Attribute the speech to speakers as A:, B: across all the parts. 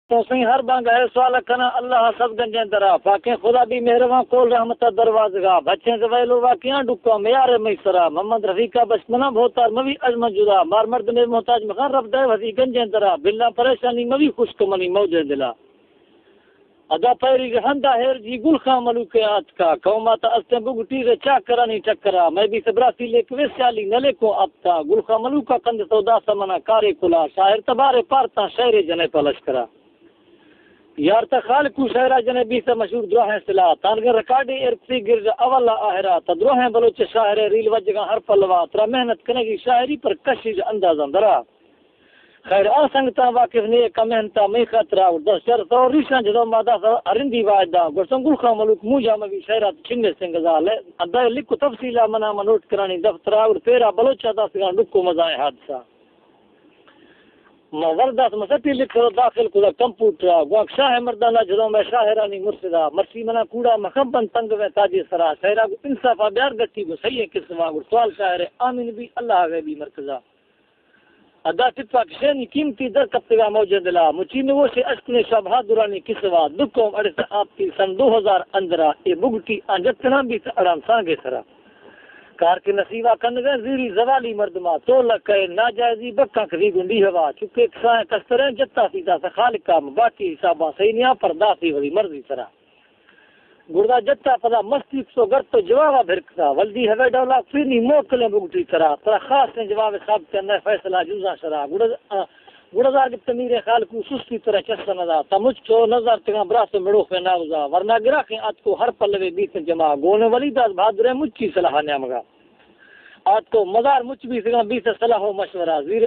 A: تو سی ہر بانگ ہے سوال کنا اللہ سب گنجن درا پاکیں خدا بھی مہربان کول رحمت دروازگاہ بچیں زویلو واقعاں ڈکا میار میسرا محمد رفیقہ بچپنا بہتار موی ازم جدا مار مرد میں محتاج مخان رب دے وزی گنجن درا بلا پریشانی موی خشک منی موجے دلا ادا پیری ہندا ہیر جی گل خان ملوک آت کا قومات استے بگٹی رے چا کرانی ٹکرا میں بھی سبراسی لے کے سیالی نلے کو آتا گل خان ملوک کند سودا سمنا کارے کلا شاعر تبارے پارتا شہر جنے پلش کرا یار تا خالق کو شاعرہ جنے بھی سے مشہور دروہ صلاح تانگر ریکارڈی ارپسی گرج اولا آہرا تدروہ بلوچ شاعر ریل وجگاں ہر پلوا ترا محنت کرنے کی شاعری پر کشش انداز اندرا خیر آسنگتا واقف نے کمنتا میں خطرہ دس چر سو ریشان جدو مادہ سو ارندی واجدہ گرسن گل خان ملوک موجہ میں شہرات چھنے سنگزال ہے ادھا لکھو تفصیلہ منا منوٹ کرانی دفترہ اور پیرا بلوچہ دا سگان لکھو مزائے حادثہ ورداس مستی لکھ کر داخل کلا کمپیوٹر گواک شاہ مردانہ جدوں میں شاہرانی مرشدہ مرسی منا کوڑا مخبن تنگ میں تاجی سرا شہرہ کو انصافہ بیار گٹی کو صحیح قسمہ گر سوال شاہر آمین بھی اللہ غیبی مرکزہ ادا ٹپا کشینی قیمتی در کپتگا موجود لا مچی میں وہ سے اشکن شبہ دورانی کسوا دکوم اڑس آپ کی سن 2000 اندرہ یہ بگٹی انجتنا بھی اڑان سانگے سرا کار کے نصیبہ کندگا زیری زوالی مردما تو لکے ناجائزی بکا کری گنڈی ہوا چکے کسائیں کستریں جتا سیتا سے خالق کام باقی حسابہ سینیاں پرداسی ہوئی مرضی سرا گردہ جتا پدا مستی سو گر تو جوابہ بھرکتا ولدی ہوے ڈولا فیرنی موکلیں بگٹی کرا ترا خاص نے جواب ثابت کرنا فیصلہ جوزا شرا گردار کی تمیر خالق کو سستی طرح چسا ندا تمجھ کو نظر تگا براس مڑو پہ ناوزا ورنہ گرا کے آت کو ہر پلوے بیت جمع گونے ولی داس بہادر مجھ کی صلاح نیامگا آت کو مزار مجھ بھی سگا بیت صلاح و مشورہ زیر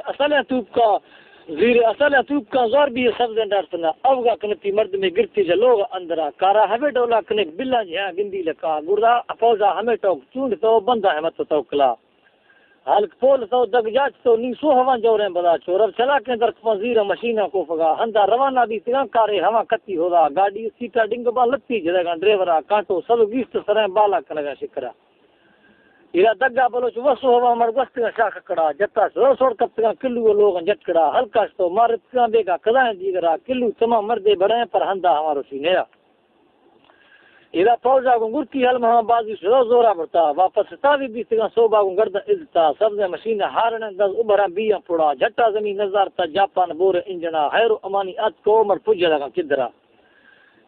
A: اصل توپ کا زور بھی سبز ڈرسنا اوگا کنتی مرد میں گرتی جو لوگ اندرا کارا ہمیں ڈولا کنک بلا جہاں گندی لکا گردا افوزا ہمیں ٹوک چونڈ تو بندہ ہے مت توکلا حلق پول تو دگ جاچ تو نیسو ہوا جوریں بدا چورب چلا کے در وزیر مشینہ کو فگا ہندا روانہ بھی سگا کارے ہوا کتی ہودا گاڑی سیٹا ڈنگ با لتی جدگا ڈرائیورا کانٹو سب گیست سریں بالا کنگا شکرا یہ دگا بلوچ وسو ہوا مر وسط کا شاخ کڑا جتا سو سوڑ کپ کا کلو لوگ جٹ کڑا ہلکا تو مارت کا بے کا کدائیں دیگرا کلو تمام مردے بڑے پر ہندا ہمارو سینیا یہ فوجا کو گرکی حل مہا بازی سو زورا برتا واپس تاوی بھی سگا صوبہ کو گرد عزتا سبز مشین ہارن دز ابرا بیاں پڑا جٹا زمین نظر تا جاپان بور انجنا خیر امانی ات کو عمر پج لگا کدرا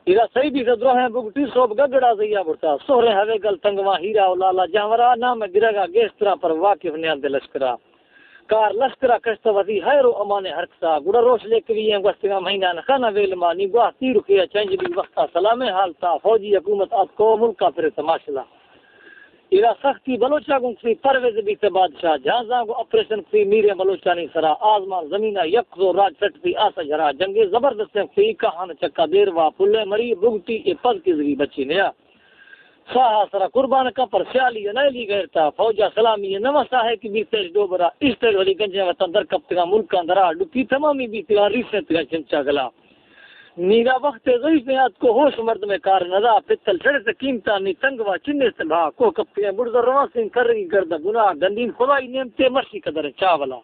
A: یہ صحیح بھی صدرو ہیں بگٹی صوب گگڑا زیا برتا سوہرے ہوے گل تنگوا ہیرا و لالا جانورا نام گرگا گیسترا پر واقف نیاں دے لشکرا کار لشکرا کشت وزی خیر امان ہرکسا گڑا روش لے کے بھی گستگا مہینہ نخانہ ویل مانی گواہ تیر کیا چنج بھی وقتا سلام حالتا فوجی حکومت ات کو ملکا پھر تماشلا یہ سختی بلوچا کو سی پرویز بھی سے بادشاہ جہاں کو آپریشن سی میرے بلوچانی سرا آزمان زمینہ یک زو راج سٹ پی آسا جرا جنگی زبردست فی کہان چکا دیروا پلے مری بگٹی یہ پز کی زگی بچی نیا ساہا سرا قربان کا پر سیالی نیلی گیرتا فوجا سلامی نوا ساہے کی بھی تیج ڈوبرا اس تیج والی گنجے وطن در کپتگا ملکا درا ڈکی تمامی بھی تگا ریسنت گا چمچا گلا نیرا وقت ضعیف میں کو ہوش مرد میں کار ندا پتل چھڑے سے قیمتا نی تنگوا چنے سے بھا کو کپتگا بڑھ رواں سے کر رہی گرد گناہ گندین خدای نعمتے مرشی قدر چاولا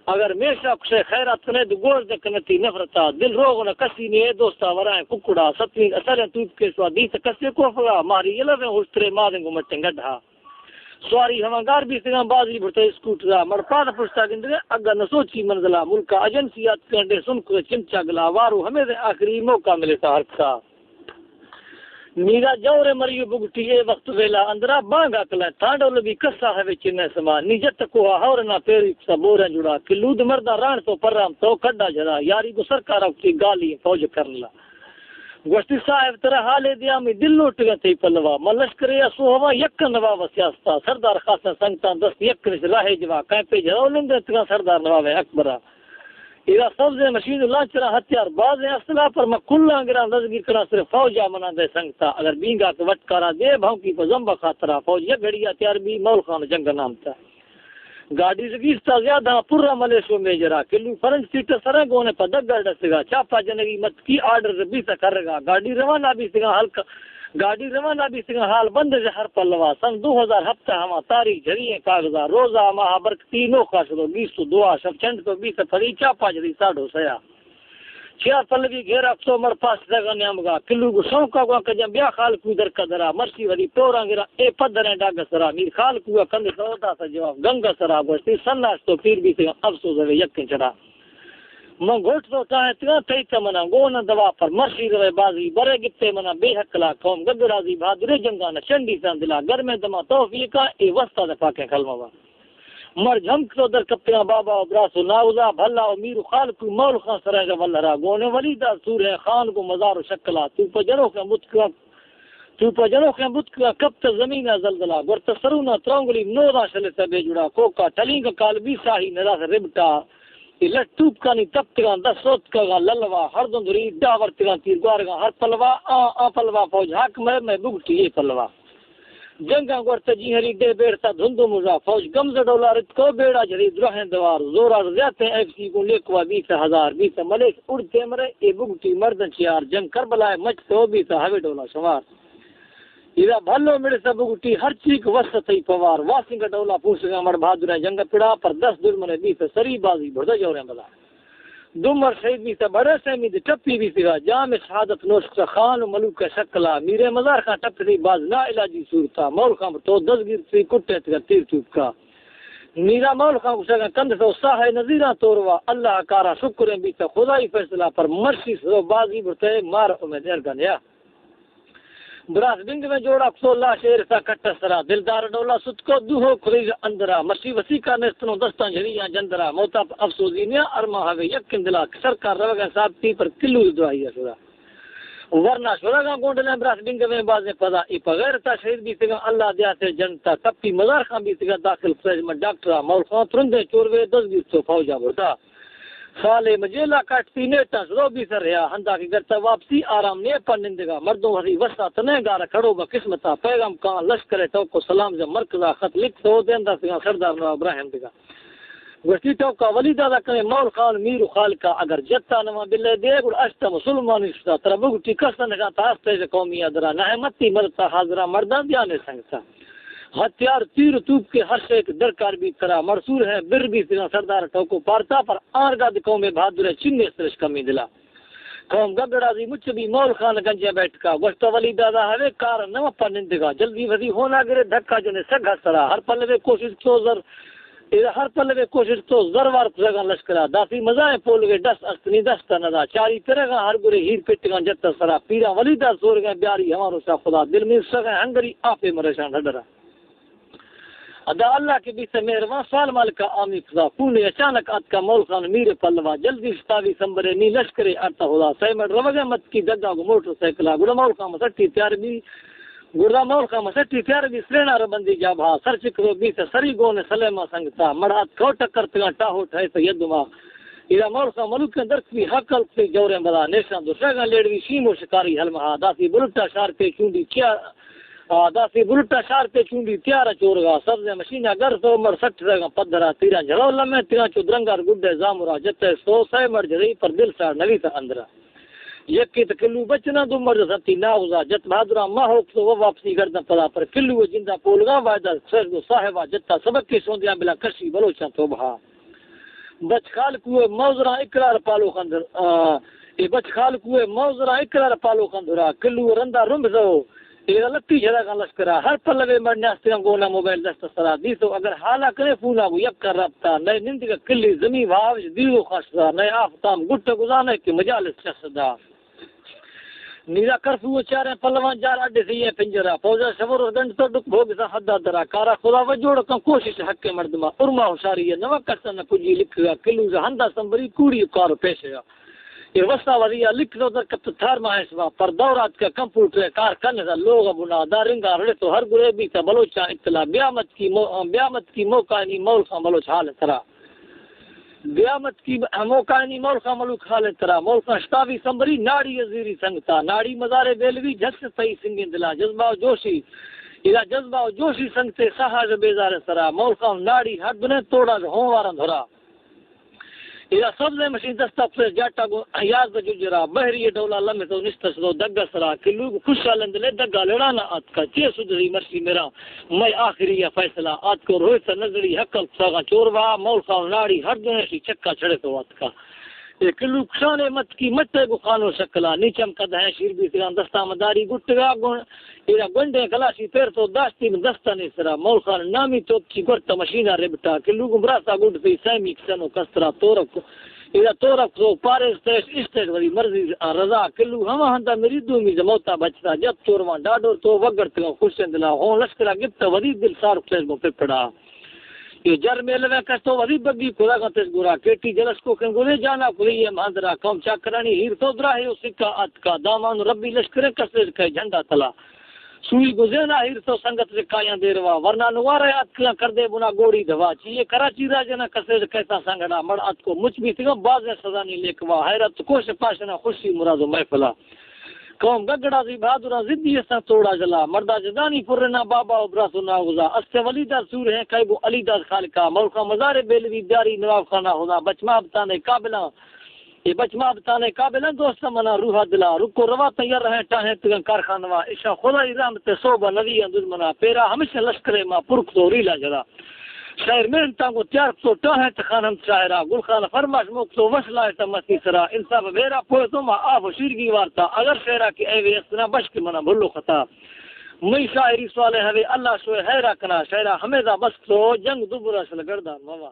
A: اگر میشا کشے خیرات کنے دو گوش دکنتی نفرتا دل روغ نہ کسی نے دوستا ورائیں ککڑا ستویں اثر توپ کے سوا دیت کسے کو فلا ماری یلویں ہوشترے مادن کو مٹن گڈھا سواری ہمانگار بھی سگاں بازی بڑھتے اسکوٹرا مرپاد پشتا گندگے اگا نہ سوچی منزلہ ملکا ایجنسیات کنڈے سن کو چمچا گلا وارو ہمیں دے آخری موقع ملے تا ہرکسا نیرا جورے مریو بگٹی اے وقت ویلا اندرا بانگا کلا تھانڈو لبی کسا ہے چنے سما نجت کو ہورنا پیری سبورا جڑا کلود مردا ران تو پرام تو کڈا جڑا یاری کو سرکار کی گالی فوج کرلا گوشتی صاحب ترا حالے دیا میں دل لوٹ گئے تھی پلوا ملشکر یا سوہوا یک نواب سیاستا سردار خاصا سنگتان دست یک رش راہ جوا کہیں پہ جاؤ لندے تگا سردار نواب اکبرہ ایرا سبز مشین لانچرا ہتھیار باز اسلحہ پر مکلا گرا نزگیر کرا صرف فوجا منا دے سنگتا اگر بینگا کے وٹکارا دے بھونکی کو زمبا خاطرہ فوج یک گھڑی ہتھیار بھی مول خان جنگ نام تھا گاڑی زگیستا زیادہ پورا ملیشو میں جرا کلو فرنج سیٹ سرنگونے پر دگا ڈسگا چاپا جنگی مت کی آرڈر بھی تا کرگا گاڑی روانہ بھی سگا ہلکا گاڑی روانہ بھی سگا حال بند ہر پلوا سن 2000 ہفتہ ہما تاریخ جریے کاغذا روزہ ماہ برک تینوں خاشدو 20 دعا شب چند کو 20 پڑی چاپا جری ساڑھو سیا چیا پلوی گھیرا تو مر پاس دگا نیامگا کلو گو شوکا گو کجا بیا خال کو در قدرا مرسی وری پورا گرا اے پدر ڈاگ سرا میر خال کو کند سودا سا جواب گنگا سرا بستی سناس تو پیر بھی تے افسوس ہے یکن چڑا من گھٹ تو چاہے تیرا تی تمنا گون دوا پر مرسی روے بازی برے گتے منا بے حق لا قوم گدرازی بہادر جنگانا چنڈی سان دلا گھر میں دما توفیقا اے وستا دفا کے کلمہ مر جھمک تو در کپیاں بابا و براسو ناوزا بھلا و میر خالق مول خان سرائے ولرا گونے ولیدہ سور ہے خان کو مزار و شکلا تو پجنوں کے متکا کب تک زمین زلزلہ گورت سرونا ترونگلی نورا شلے سے بے جڑا کوکا ٹلیں کا کال بھی ساہی نرا سے ربٹا لٹ ٹوپ کا نہیں تب تگان دس سوت کا للوا ہر دن دری ڈاور تگان تیر گوار گا ہر پلوا آ پلوا فوج حق میں بگٹی یہ پلوا جنگا گورت جی ہری دے بیڑتا دھندو مزا فوج گمز ڈولار کو بیڑا جری درہیں دوار زورا زیادتے ایف سی کو لیکوا 20,000 ملیک اڑتے مرے اے بگٹی مردن چیار جنگ کربلائے مچ تو 20 ڈولار شمار یہ بھلو میرے سب گٹی ہر چیز وسط ہی پوار واسنگ ڈولا پوچھگا مر بہادر جنگ پڑا پر 10 دلمنے بھی سری بازی بڑھدا جورے بلا دمر شہید بھی سے بڑے سیمی دی ٹپی بھی سگا جام شہادت نوش کا خان و ملوک کا شکلا میرے مزار کا ٹپی باز لا علاجی صورتا مول خام تو 10 گیر سی کٹے تگا تیر چوب کا میرا مول خام شگا کند تو ساہ نظیرہ توروا اللہ کارا شکریں بھی سے خدائی فیصلہ پر مرشی سو بازی بڑھتے مار امید ارگنیا براس بنگ میں جوڑا کسولا شیر سا کٹا سرا دلدار ڈولا ست کو دوہو کھلیگ اندرا مرسی وسی کا نستنو دستان جھڑیاں جندرا موتا افسوزی نیا ارما ہوئے یکن دلا سرکار روگا صاحب تی پر کلو دعائی سورا ورنہ شورا گونڈلیں براس بنگ میں بازے پدا ای پغیر تا شہید بھی سگا اللہ دیا سے جنتا تپی مزار خان بھی سگا داخل فریج میں ڈاکٹرا مول خان ترندے چوروے 10 گیر تو فوجا بڑھتا سالے مجیلا کاٹتی نیٹا سرو بھی سر رہا ہندا کی گرتا واپسی آرام نے پنندگا مردوں ہری وسا تنے گارا کھڑو با قسمتا پیغام کان لشکر تو کو سلام جب مرکزا خط لکھ تو دیندا سگا سردار نواب ابراہیم دگا گشتی تو کا ولی دادا کنے مول خان میر خالقا اگر جتا نما بلے دے گڑ اشتا مسلمانی شتا تربگ ٹکسن کا تاستے قومی ادرا نہ متی مرتا حاضرہ مردان دیانے سنگتا ہتھیار تیر توپ کے ہر شیک درکار بھی کرا مرسور ہے بر بھی سنا سردار ٹوکو پارتا پر آرگاد قوم بہادر چنگے سرش کمی دلا قوم گبڑازی مجھ بھی مول خان گنجے بیٹھ کا گوشت ولی دادا ہے کار نو پنندگا جلدی وزی ہونا گرے دھکا جنے سگا سرا ہر پلوے کوشش تو ہر پلوے کوشش تو زروار پزگا لشکرا داسی مزائیں پولوے دس استنی دستا ندا چاری پرگا ہر گرے ہیر پٹگا جتا سرا پیرا ولی دا سور گئے بیاری ہمارو شاہ خدا دل میں سگا ہنگری آپے مرشان ڈرا ادا اللہ کے بھی سے مہربان سوال مالکا آمی خدا پونے اچانک آت کا مول خان میر پلوا جلدی ستاوی سمبرے نی لشکرے ارتا ہودا سیمٹ روگے مت کی دگا کو موٹر سائیکلا گڑا مول خان مسٹی تیار بھی گڑا مول خان مسٹی تیار بھی سرینا ربندی جابا سر چکرو بھی سے سری گونے سلیما سنگتا مڑات کو ٹکر تگا ٹاہو ٹھائے تو یدما ایرا مول خان ملوک کے درک بھی حقل سے جورے بلا نیشان دو شاگا لیڑوی شیمو شکاری حلمہا داسی بلٹا شار کے چونڈی کیا داسی بلٹا شار پہ چونڈی تیارا چورگا سبزے مشینہ گر تو مر سٹ رگا پدرا تیرا جھڑو لمے تیرا چودرنگار گڈے زامرا جتے سو سائے مر جرئی پر دل سار نوی تا اندرا یکی تا کلو بچنا دو مرد سبتی ناوزا جت بہادرہ ماں ہوک تو وہ واپسی گردن پدا پر کلو جندہ پولگا وائدہ سر دو صاحبہ جتا سبک کی سوندیاں بلا کشی بلوچاں تو بہا بچ خال کوئے موزرہ اقرار پالو خندر بچ خال کوئے موزرہ اقرار پالو خندرہ کلو رندہ رمزو یہ لتی جگہ کا لشکرا ہر پلوے مرنے استیاں گونا موبائل دست سرا دی تو اگر حالا کرے فونا کو یک کر رابطہ نئے نند کا کلی زمین واوج دیو خشدا نئے آفتام گٹ گزانے کے مجالس شخصدا نیرا کرفو چارے پلوان جار اڈے سے یہ پنجرا فوجا شور گنڈ تو ڈک بھوگ سا حدا درا کارا خدا وجوڑ کم کوشش حق کے مردما ارما ہوشاری ہے نو کسن پجی لکھ گا کلو ہندا سمبری کوڑی کار پیش گا یہ وسا وریا لکھ دو در کت تھار ماہسوا پر دورات کا کمپیوٹر کار کرنے دا لوگ بنا دارنگا رڑے تو ہر گرے بھی تا بلوچا اطلاع بیامت کی موقع نہیں مول خان بلوچ حال ترا بیامت کی موقع نہیں مول خان ملوک حال ترا مول خان شتاوی سمبری ناڑی زیری سنگتا ناڑی مزارے بیلوی جھس صحیح سنگین دلا جذبہ و جوشی اذا جذبہ و جوشی سنگتے سہاج بیزار سرا مول خان ناڑی ہر دنے توڑا ہوں وارن دھرا اذا سبزے مشین دستا پھر جاٹا کو یاد ججرا بحری ڈولا لمے تو نشتس دو دگا سرا کلو خوشالند لے دگا لڑانا آت کا چے سدری مرسی میرا میں آخری یا فیصلہ آت کو روح سا نظری حقل ساگا چوروا مول خان ناڑی ہر دنے سی چکا چھڑے تو آت کا ایک لوکسان مت کی مت کو خانو شکلا نیچم کد ہے شیر بھی تیران دستا مداری گٹگا گن ایرا گنڈے کلاشی پیر تو داستی میں دستا نہیں سرا مول خان نامی تو چی گرتا مشینہ ربٹا کہ لوگوں براستا گنڈ تی سیمی کسنو کسترا تورک ایرا تورک تو پارے اسٹیٹ وری مرضی رضا کلو ہما ہندا مریدو می زموتا بچتا جب توروان ڈاڈور تو وگرتا خوشن دلا ہون لشکرہ گپتا وری دل سار پلیس مو پپڑا یہ جر میل میں کستو وری بگی خدا کا تس گورا کیٹی جلس کو کن گولے جانا کوئی یہ ماندرا کم چاکرانی ہیر تو درا ہے سکا ات کا دامان ربی لشکر کسے کہ جھنڈا تلا سوئی گزینا ہیر تو سنگت رکایاں دیروا ورنہ نوارے ات کلا کر دے بنا گوڑی دھوا چیے کراچی راجنا کسے کہتا سنگڑا مڑ ات کو مچ بھی تھا باز سزا نہیں لیکوا حیرت کوش پاشنا خوشی مراد محفلا قوم گگڑا سی بہادرہ زدی اسا توڑا جلا مردہ جدانی پرنا بابا ابراسو ناغزا استے ولیدہ سور ہیں قیبو علیدہ خالقہ ملکہ مزار بیلوی داری نواب خانہ ہونا بچما بتانے قابلہ یہ بچما بتانے قابلہ دوست منا روحہ دلا رکو روا تیار رہے ٹاہیں تگن کارخانوا اشا خدای رحمت صوبہ نبی اندرمنا پیرا ہمیشہ لشکرے ماں پرک تو ریلا جلا شاعر میں انتا کو تیار تو ٹاہیں تخانم شاعرہ گل خان فرماش موک تو وصلہ تمسی سرا انصاف بیرا پوئے تو ماں آف و شیرگی وارتا اگر شعرہ کی ایوے اسنا بش کی منا بھلو خطا مئی شاعری سوالے ہوئے اللہ شوئے حیرہ کنا شاعرہ ہمیدہ بس تو جنگ دوبرہ شلگردہ موا